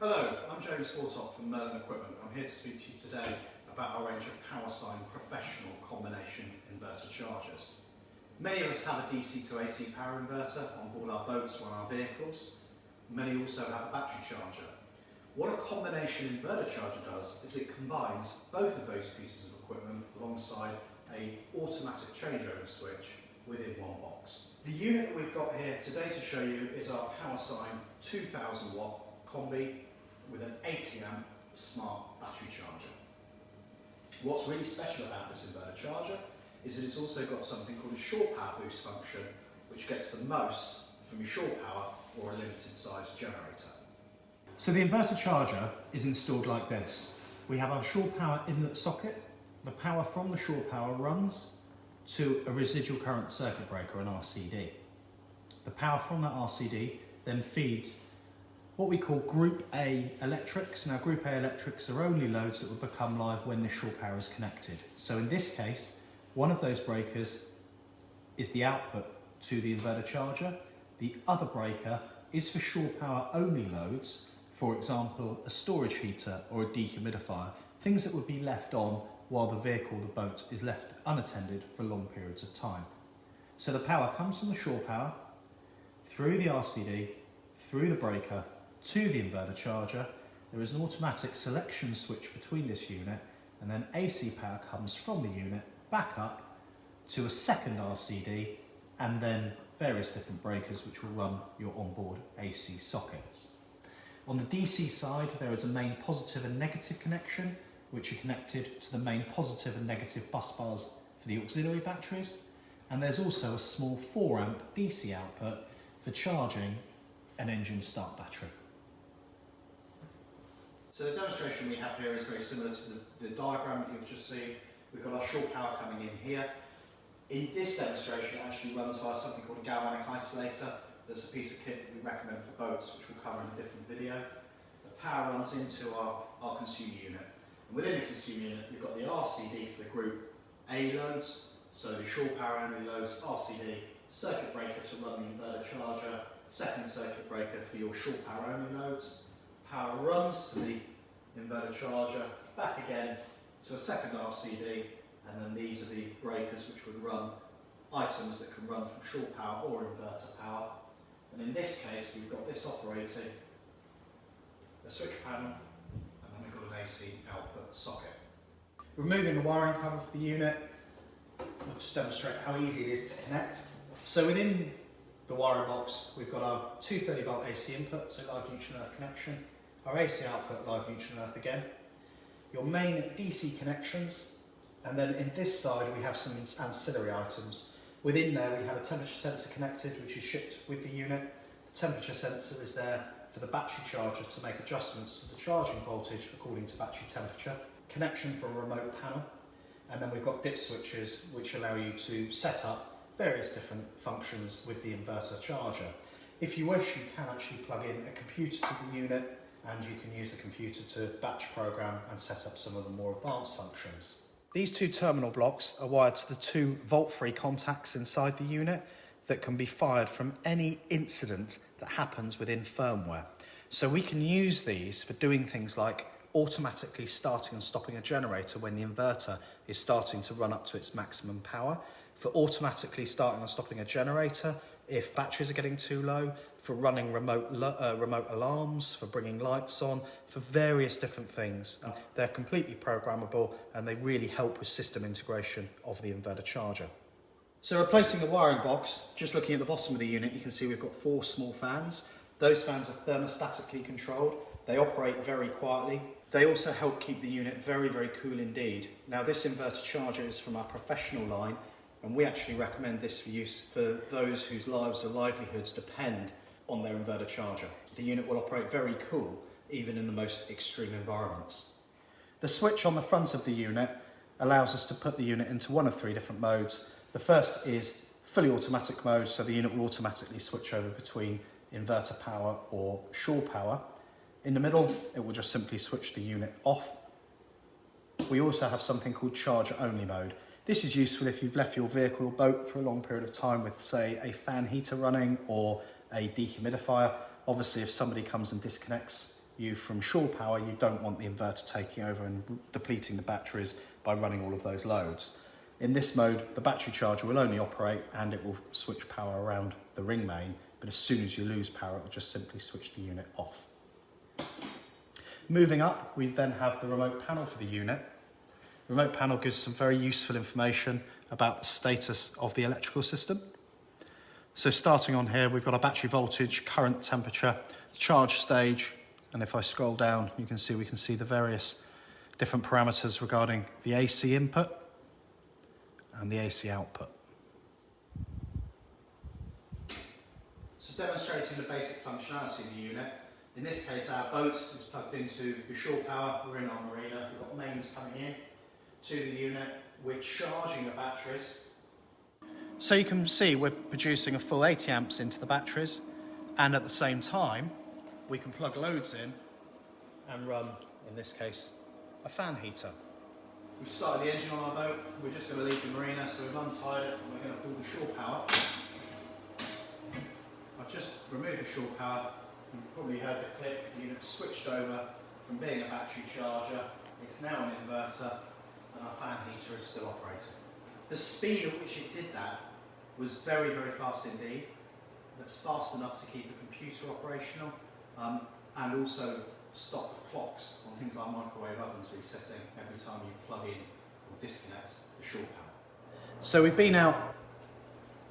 Hello, I'm James Fortop from Merlin Equipment. I'm here to speak to you today about our range of PowerSine professional combination inverter chargers. Many of us have a DC to AC power inverter on board our boats or on our vehicles. Many also have a battery charger. What a combination inverter charger does is it combines both of those pieces of equipment alongside an automatic changeover switch within one box. The unit that we've got here today to show you is our PowerSine 2000 watt Combi with an 80 amp smart battery charger. What's really special about this inverter charger is that it's also got something called a Shorepower boost function, which gets the most from your Shorepower or a limited size generator. So the inverter charger is installed like this. We have our Shorepower inlet socket. The power from the Shorepower runs to a residual current circuit breaker, an RCD. The power from that RCD then feeds what we call Group A electrics. Now Group A electrics are only loads that will become live when the Shorepower is connected. So in this case, one of those breakers is the output to the inverter charger. The other breaker is for Shorepower only loads, for example, a storage heater or a dehumidifier, things that would be left on while the vehicle, the boat, is left unattended for long periods of time. So the power comes from the Shorepower, through the RCD, through the breaker, to the inverter charger. There is an automatic selection switch between this unit, and then AC power comes from the unit back up to a second RCD, and then various different breakers which will run your onboard AC sockets. On the DC side, there is a main positive and negative connection, which are connected to the main positive and negative bus bars for the auxiliary batteries, and there's also a small 4 amp DC output for charging an engine start battery. So the demonstration we have here is very similar to the diagram that you've just seen. We've got our Shorepower coming in here. In this demonstration, it actually runs via something called a galvanic isolator. That's a piece of kit that we recommend for boats, which we'll cover in a different video. The power runs into our consumer unit. And within the consumer unit, we've got the RCD for the Group A loads, so the Shorepower only loads, RCD, circuit breaker to run the inverter charger, second circuit breaker for your Shorepower only loads. Power runs to the inverter charger, back again to a second RCD, and then these are the breakers which would run items that can run from Shorepower or inverter power. And in this case, we've got this operating a switch panel, and then we've got an AC output socket. Removing the wiring cover for the unit, I'll just demonstrate how easy it is to connect. So within the wiring box, we've got our 230 volt AC input, so live neutral earth connection, our AC output, live neutral earth again, your main DC connections, and then in this side we have some ancillary items. Within there we have a temperature sensor connected, which is shipped with the unit. The temperature sensor is there for the battery charger to make adjustments to the charging voltage according to battery temperature. Connection for a remote panel, and then we've got dip switches which allow you to set up various different functions with the inverter charger. If you wish, you can actually plug in a computer to the unit, and you can use the computer to batch program and set up some of the more advanced functions. These two terminal blocks are wired to the two volt-free contacts inside the unit that can be fired from any incident that happens within firmware. So we can use these for doing things like automatically starting and stopping a generator when the inverter is starting to run up to its maximum power, for automatically starting and stopping a generator if batteries are getting too low, for running remote alarms, for bringing lights on, for various different things. They're completely programmable, and they really help with system integration of the inverter charger. So replacing the wiring box, just looking at the bottom of the unit, you can see we've got 4 small fans. Those fans are thermostatically controlled. They operate very quietly. They also help keep the unit very, very cool indeed. Now this inverter charger is from our professional line, and we actually recommend this for use for those whose lives or livelihoods depend on their inverter charger. The unit will operate very cool, even in the most extreme environments. The switch on the front of the unit allows us to put the unit into one of 3 different modes. The first is fully automatic mode, so the unit will automatically switch over between inverter power or Shorepower. In the middle, it will just simply switch the unit off. We also have something called charger only mode. This is useful if you've left your vehicle or boat for a long period of time with, say, a fan heater running or a dehumidifier. Obviously, if somebody comes and disconnects you from Shorepower, you don't want the inverter taking over and depleting the batteries by running all of those loads. In this mode, the battery charger will only operate and it will switch power around the ring main, but as soon as you lose power, it will just simply switch the unit off. Moving up, we then have the remote panel for the unit. The remote panel gives some very useful information about the status of the electrical system. So starting on here, we've got our battery voltage, current temperature, charge stage, and if I scroll down, we can see the various different parameters regarding the AC input and the AC output. So demonstrating the basic functionality of the unit. In this case, our boat is plugged into the Shorepower. We're in our marina. We've got mains coming in to the unit. We're charging the batteries. So you can see we're producing a full 80 amps into the batteries, and at the same time we can plug loads in and run, in this case, a fan heater. We've started the engine on our boat. We're just going to leave the marina, so we've untied it and we're going to pull the Shorepower. I've just removed the Shorepower. You've probably heard the click. The unit switched over from being a battery charger. It's now an inverter, and our fan heater is still operating. The speed at which it did that was very, very fast indeed. That's fast enough to keep a computer operational and also stop clocks on things like microwave ovens resetting every time you plug in or disconnect the Shorepower. So we've been out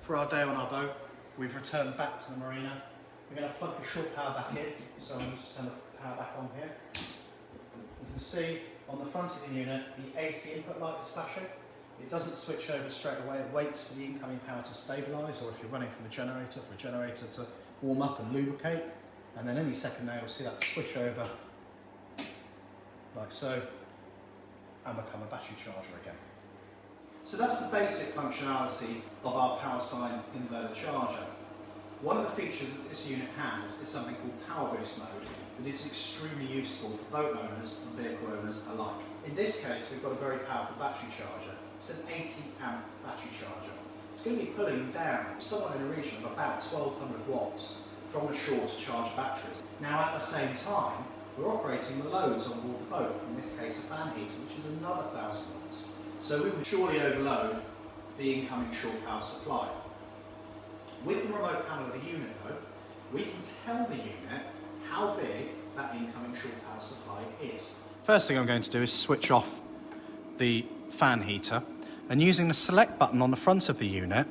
for our day on our boat. We've returned back to the marina. We're going to plug the Shorepower back in. So I'm going to just turn the power back on here. You can see on the front of the unit the AC input light is flashing. It doesn't switch over straight away, it waits for the incoming power to stabilise, or if you're running from a generator, for a generator to warm up and lubricate, and then any second now you'll see that switch over like so and become a battery charger again. So that's the basic functionality of our PowerSine inverter charger. One of the features that this unit has is something called Power Boost mode that is extremely useful for boat owners and vehicle owners alike. In this case, we've got a very powerful battery charger. It's an 80 amp battery charger. It's going to be pulling down somewhere in the region of about 1200 watts from the shore to charge batteries. Now at the same time, we're operating the loads on board the boat, in this case a fan heater, which is another 1000 watts. So we would surely overload the incoming Shorepower supply. With the remote panel of the unit though, we can tell the unit how big that incoming Shorepower supply is. First thing I'm going to do is switch off the fan heater, and using the select button on the front of the unit,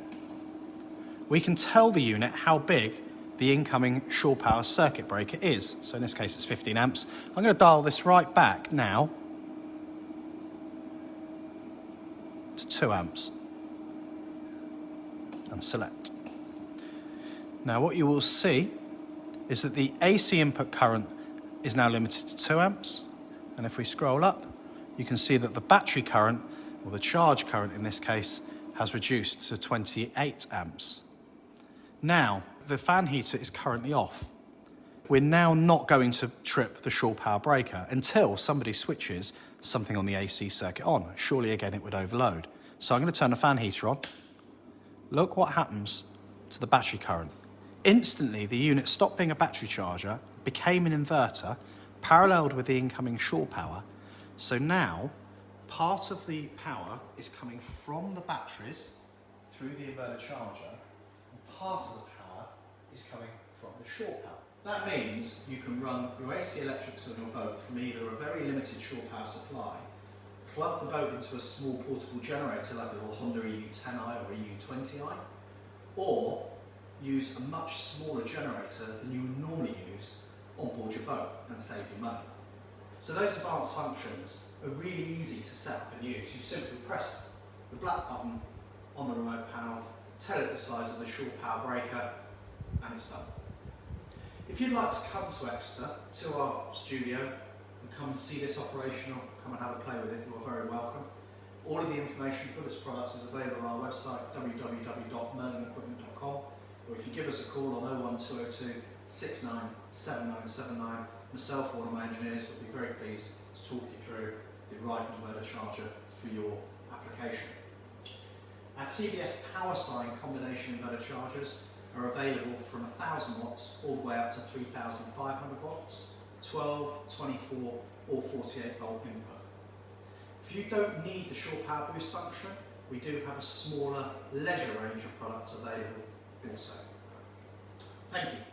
we can tell the unit how big the incoming Shorepower circuit breaker is. So in this case it's 15 amps. I'm going to dial this right back now to 2 amps and select. Now what you will see is that the AC input current is now limited to 2 amps, and if we scroll up you can see that the battery current, or the charge current in this case, has reduced to 28 amps. Now, the fan heater is currently off. We're now not going to trip the Shorepower breaker until somebody switches something on the AC circuit on. Surely again it would overload. So I'm going to turn the fan heater on. Look what happens to the battery current. Instantly the unit stopped being a battery charger, became an inverter, paralleled with the incoming Shorepower. So now part of the power is coming from the batteries through the inverter charger, and part of the power is coming from the Shorepower. That means you can run your AC electrics on your boat from either a very limited Shorepower supply, plug the boat into a small portable generator like a little Honda EU10i or EU20i, or use a much smaller generator than you would normally use on board your boat and save you money. So those advanced functions are really easy to set up and use. You simply press the black button on the remote panel, tell it the size of the Shorepower breaker, and it's done. If you'd like to come to Exeter, to our studio, and come and see this operational, come and have a play with it, you are very welcome. All of the information for this product is available on our website, www.merlinequipment.com, or if you give us a call on 01202 697979, myself or one of my engineers would be very pleased to talk you through the right inverter charger for your application. Our TBS PowerSine combination inverter chargers are available from 1000 watts all the way up to 3500 watts. 12, 24 or 48 volt input. If you don't need the Shorepower boost function, we do have a smaller leisure range of products available also. Thank you.